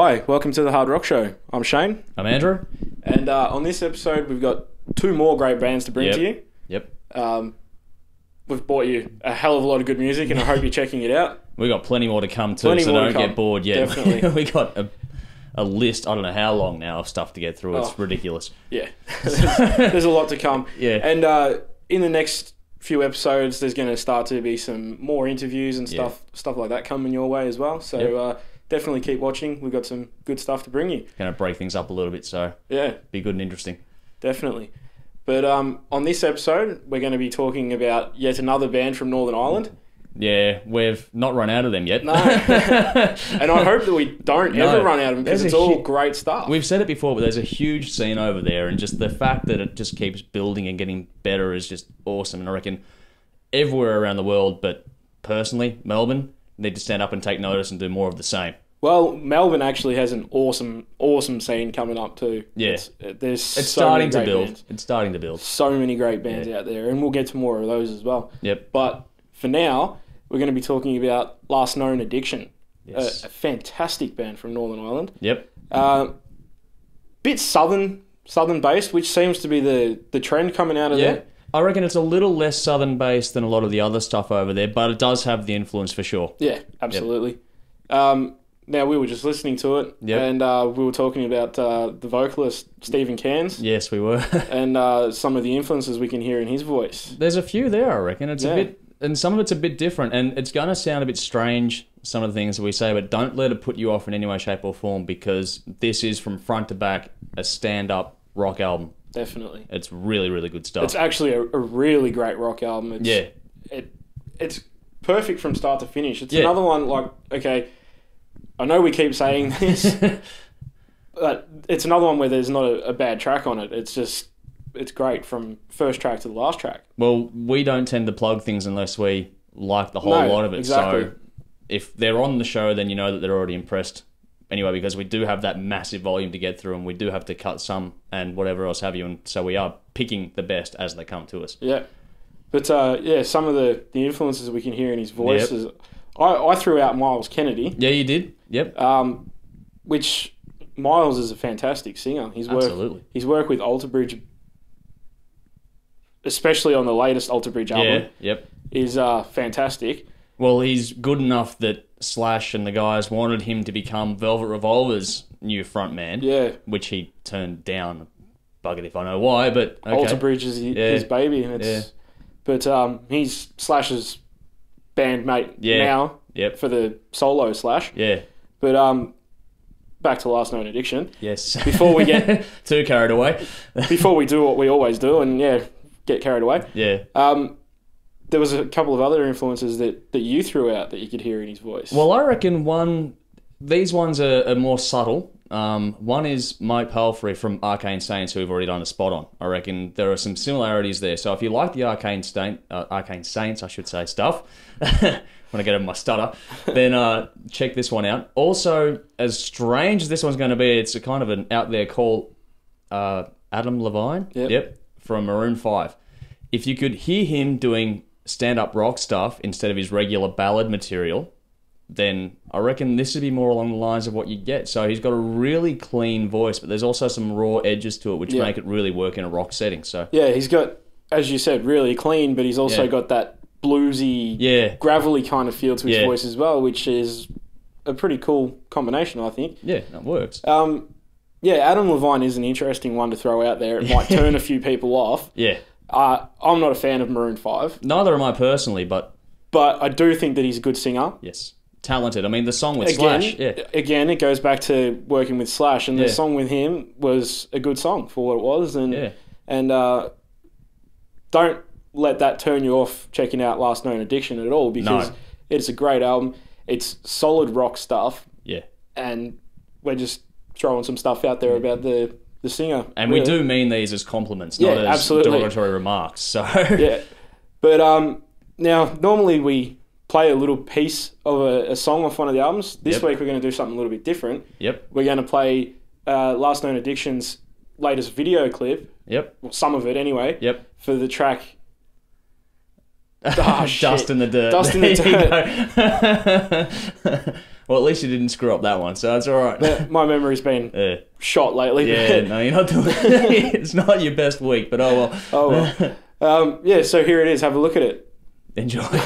Hi, welcome to the Hard Rock Show. I'm Shane. I'm Andrew. And on this episode, we've got two more great bands to bring to you. Yep. We've bought you a hell of a lot of good music, and I hope you're checking it out. We got plenty more to come too, so don't get bored yet. Definitely. We got a list, I don't know how long now, of stuff to get through. It's ridiculous. Yeah. There's a lot to come. Yeah. And in the next few episodes, there's going to start to be some more interviews and stuff like that coming your way as well. So definitely keep watching. We've got some good stuff to bring you. Going to break things up a little bit, so be good and interesting. Definitely. But on this episode, we're going to be talking about yet another band from Northern Ireland. Yeah, we've not run out of them yet. No. And I hope that we don't ever run out of them, because it's all great stuff. We've said it before, but there's a huge scene over there, and just the fact that it just keeps building and getting better is just awesome. And I reckon everywhere around the world, but personally, Melbourne, need to stand up and take notice and do more of the same. Well, Melbourne actually has an awesome scene coming up too. Yeah. It's starting to build. Bands. It's starting to build. So many great bands out there, and we'll get to more of those as well. Yep. But for now, we're going to be talking about Last Known Addiction. Yes. A fantastic band from Northern Ireland. Yep. Bit southern based, which seems to be the trend coming out of there. I reckon it's a little less southern based than a lot of the other stuff over there, but it does have the influence for sure. Yeah, absolutely. Now, we were just listening to it, and we were talking about the vocalist, Stephen Cairns. Yes, we were. And some of the influences we can hear in his voice. There's a few there, I reckon. It's a bit, and some of it's a bit different, and it's going to sound a bit strange, some of the things that we say, but don't let it put you off in any way, shape, or form, because this is, from front to back, a stand-up rock album. Definitely. It's really, really good stuff. It's actually a really great rock album. It's perfect from start to finish. It's another one, like, okay, I know we keep saying this, but it's another one where there's not a bad track on it. It's great from first track to the last track. Well, we don't tend to plug things unless we like the whole lot of it. Exactly. So if they're on the show, then you know that they're already impressed. Anyway, because we do have that massive volume to get through, and we do have to cut some and whatever else have you, and so we are picking the best as they come to us. Yeah. But some of the influences we can hear in his voice is... I threw out Miles Kennedy. Yeah, you did. Yep. Which Miles is a fantastic singer. Absolutely. His work with Alter Bridge, especially on the latest Alter Bridge album, is fantastic. Well, he's good enough that Slash and the guys wanted him to become Velvet Revolver's new frontman. Yeah. Which he turned down. Buggered if I know why, but okay. Alter Bridge is his baby, and it's. But he's Slash's bandmate now for the solo Slash. Yeah. But back to Last Known Addiction. Yes. Before we get too carried away. Before we do what we always do and get carried away. Yeah. There was a couple of other influences that you threw out that you could hear in his voice. Well, I reckon these ones are more subtle. One is Mike Palfrey from Arcane Saints, who we've already done a spot on. I reckon there are some similarities there. So if you like the Arcane Saints, I should say, stuff, when I get over my stutter, then check this one out. Also, as strange as this one's going to be, it's a kind of an out there call, Adam Levine, from Maroon 5. If you could hear him doing stand-up rock stuff instead of his regular ballad material, then I reckon this would be more along the lines of what you get. So he's got a really clean voice, but there's also some raw edges to it, which make it really work in a rock setting. So he's got, as you said, really clean, but he's also got that bluesy, gravelly kind of feel to his voice as well, which is a pretty cool combination, I think. Yeah, that works. Adam Levine is an interesting one to throw out there. It might turn a few people off. Yeah. I'm not a fan of Maroon 5. Neither am I personally, but I do think that he's a good singer. Yes. Talented. I mean, the song with Slash. Again, it goes back to working with Slash, and the song with him was a good song for what it was. And don't let that turn you off checking out Last Known Addiction at all, because it's a great album. It's solid rock stuff. Yeah. And we're just throwing some stuff out there about the singer. And we do mean these as compliments, not as derogatory remarks. So But now, normally we play a little piece of a song off one of the albums. This week we're going to do something a little bit different. Yep. We're going to play Last Known Addiction's latest video clip. Yep. Well, some of it anyway. Yep. For the track Dust in the Dirt. Dust in the Dirt. Well, at least you didn't screw up that one, so that's all right. My memory's been shot lately. Yeah, no, you're not doing it. It's not your best week, but oh well. Oh well. Yeah, so here it is. Have a look at it. Enjoy.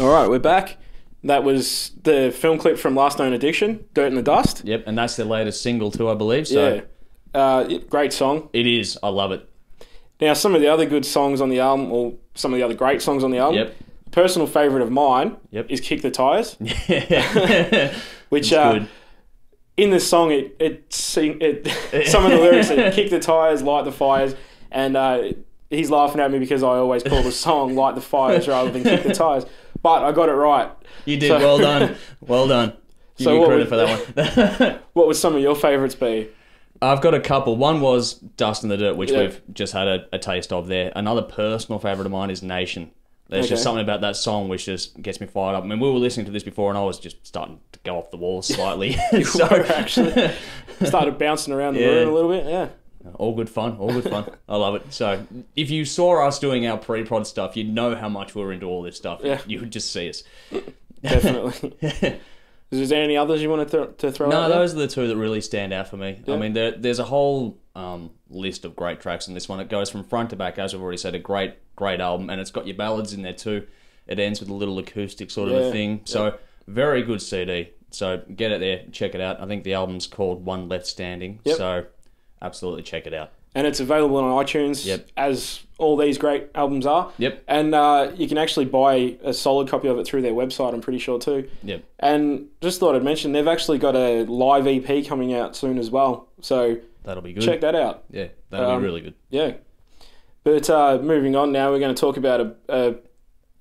Alright, we're back. That was the film clip from Last Known Addiction, Dirt in the Dust. Yep, and that's their latest single too, I believe. So. Yeah. Great song. It is. I love it. Now, some of the other good songs on the album, or some of the other great songs on the album, personal favourite of mine is Kick the Tires. Which, in the song, some of the lyrics are Kick the Tires, Light the Fires, and he's laughing at me because I always call the song Light the Fires rather than Kick the Tires. But I got it right. You did. Well done. Well done. Give me credit for that one. What would some of your favourites be? I've got a couple. One was Dust in the Dirt, which we've just had a taste of there. Another personal favourite of mine is Nation. There's just something about that song which just gets me fired up. I mean, we were listening to this before and I was just starting to go off the walls slightly. So actually started bouncing around the room a little bit, yeah. All good fun, all good fun. I love it. So, if you saw us doing our pre-prod stuff, you'd know how much we're into all this stuff. Yeah. You would just see us. Definitely. Is there any others you want to throw out? No, those are the two that really stand out for me. Yeah. I mean, there's a whole list of great tracks in this one. It goes from front to back, as I've already said, a great album, and it's got your ballads in there too. It ends with a little acoustic sort of a thing. So, very good CD. So, get it there, check it out. I think the album's called One Left Standing. Yep. So, absolutely check it out. and it's available on iTunes, as all these great albums are. And you can actually buy a solid copy of it through their website, I'm pretty sure too. And just thought I'd mention, they've actually got a live EP coming out soon as well. So that'll be good. Check that out. Yeah, that'll be really good. Yeah. But moving on now, we're going to talk about a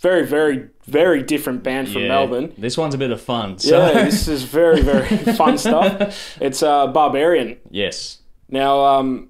very, very, very different band from Melbourne. This one's a bit of fun. So. Yeah, this is very, very fun stuff. It's Barbarion. Yes. Now,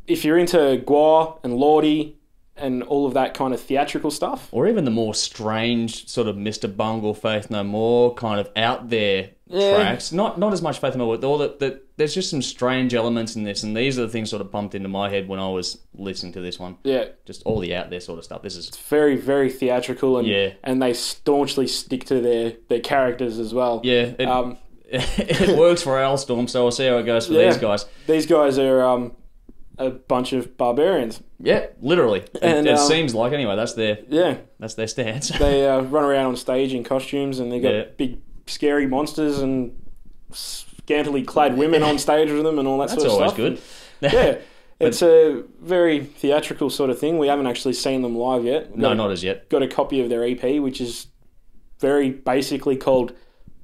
if you're into GWAR and Lordy and all of that kind of theatrical stuff, or even the more strange sort of Mr. Bungle, Faith No More kind of out there tracks, not as much Faith No More, but all that there's just some strange elements in this, and these are the things sort of pumped into my head when I was listening to this one. Yeah, just all the out there sort of stuff. It's very, very theatrical, and and they staunchly stick to their characters as well. Yeah, it works for Alstorm, so we'll see how it goes for these guys. These guys are a bunch of barbarians. Yeah, literally. And it seems like, anyway, that's their stance. They run around on stage in costumes, and they got big scary monsters and scantily clad women on stage with them and all that sort of stuff. That's always good. It's a very theatrical sort of thing. We haven't actually seen them live yet. No, not as yet. Got a copy of their EP, which is very basically called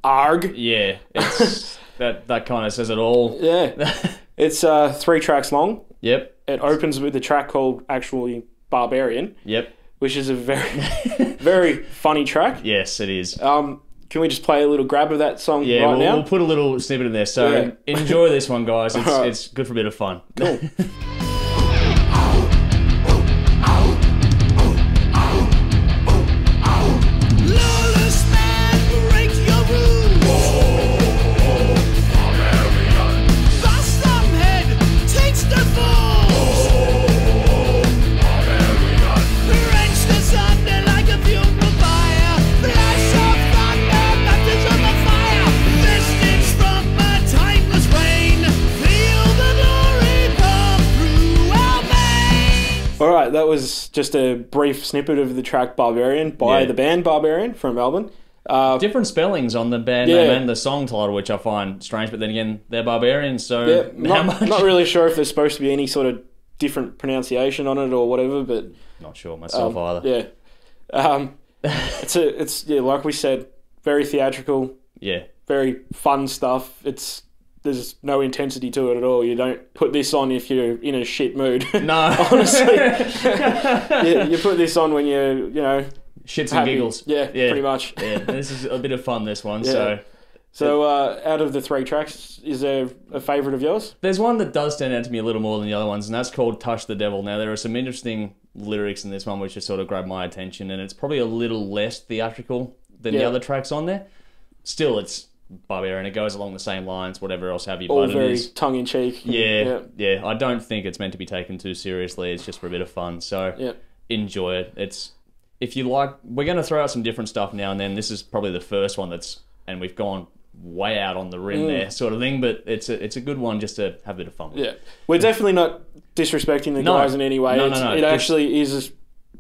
ARG. Yeah, it's, that kind of says it all. Yeah. It's 3 tracks long. Yep. It opens with a track called actually Barbarion. Yep. Which is a very, very funny track. Yes, it is. Can we just play a little grab of that song right now? We'll put a little snippet in there. So enjoy this one, guys. It's good for a bit of fun. Cool. Alright, that was just a brief snippet of the track Barbarion by the band Barbarion from Melbourne. Different spellings on the band name and the song title, which I find strange, but then again, they're Barbarians, so... Not really sure if there's supposed to be any sort of different pronunciation on it or whatever, but... Not sure myself either. Yeah. It's like we said, very theatrical. Yeah. Very fun stuff. There's no intensity to it at all. You don't put this on if you're in a shit mood. No. Honestly. You put this on when you're, shits happy. And giggles. Yeah, pretty much. Yeah, this is a bit of fun, this one. Yeah. So out of the 3 tracks, is there a favourite of yours? There's one that does stand out to me a little more than the other ones, and that's called Touch the Devil. Now, there are some interesting lyrics in this one which just sort of grabbed my attention, and it's probably a little less theatrical than the other tracks on there. Still, it's Barbarian. It goes along the same lines, whatever else have you. All very tongue-in-cheek. Yeah. I don't think it's meant to be taken too seriously. It's just for a bit of fun. So enjoy it. If you like, we're going to throw out some different stuff now and then. This is probably the first one and we've gone way out on the rim there, sort of thing. But it's a good one just to have a bit of fun with. Yeah, we're definitely not disrespecting the guys in any way. No. It actually is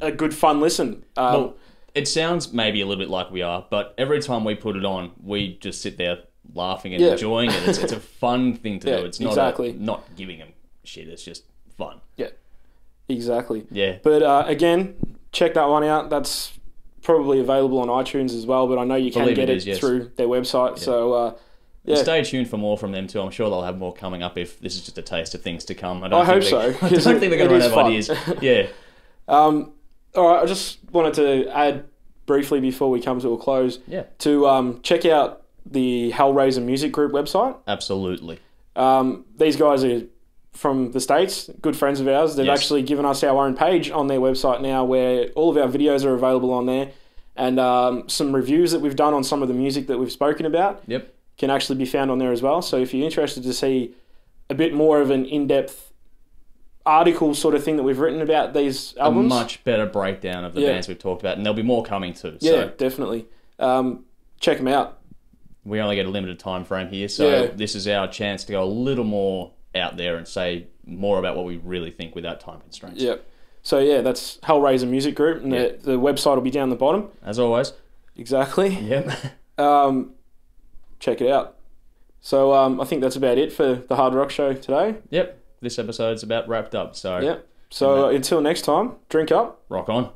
a good fun listen. Well, it sounds maybe a little bit like we are, but every time we put it on, we just sit there laughing and enjoying it. It's a fun thing to do. It's not not giving them shit. It's just fun. Yeah, exactly. Yeah. But again, check that one out. That's probably available on iTunes as well, but I know you can get it through their website. Yeah. So stay tuned for more from them too. I'm sure they'll have more coming up if this is just a taste of things to come. I hope so. I don't think they're going to run out of ideas. Yeah. All right, I just wanted to add briefly before we come to a close to check out the Hellraiser Music Group website. Absolutely. These guys are from the States, good friends of ours. They've actually given us our own page on their website now where all of our videos are available on there, and some reviews that we've done on some of the music that we've spoken about can actually be found on there as well. So if you're interested to see a bit more of an in-depth article sort of thing that we've written about these albums. A much better breakdown of the bands we've talked about, and there'll be more coming too. Yeah, definitely. Check them out. We only get a limited time frame here, so this is our chance to go a little more out there and say more about what we really think without time constraints. Yeah. So that's Hellraiser Music Group, and the website will be down the bottom. As always. Exactly. Yep. Check it out. So I think that's about it for the Hard Rock Show today. Yep. this episode's about wrapped up. So yeah. So until next time, drink up. Rock on.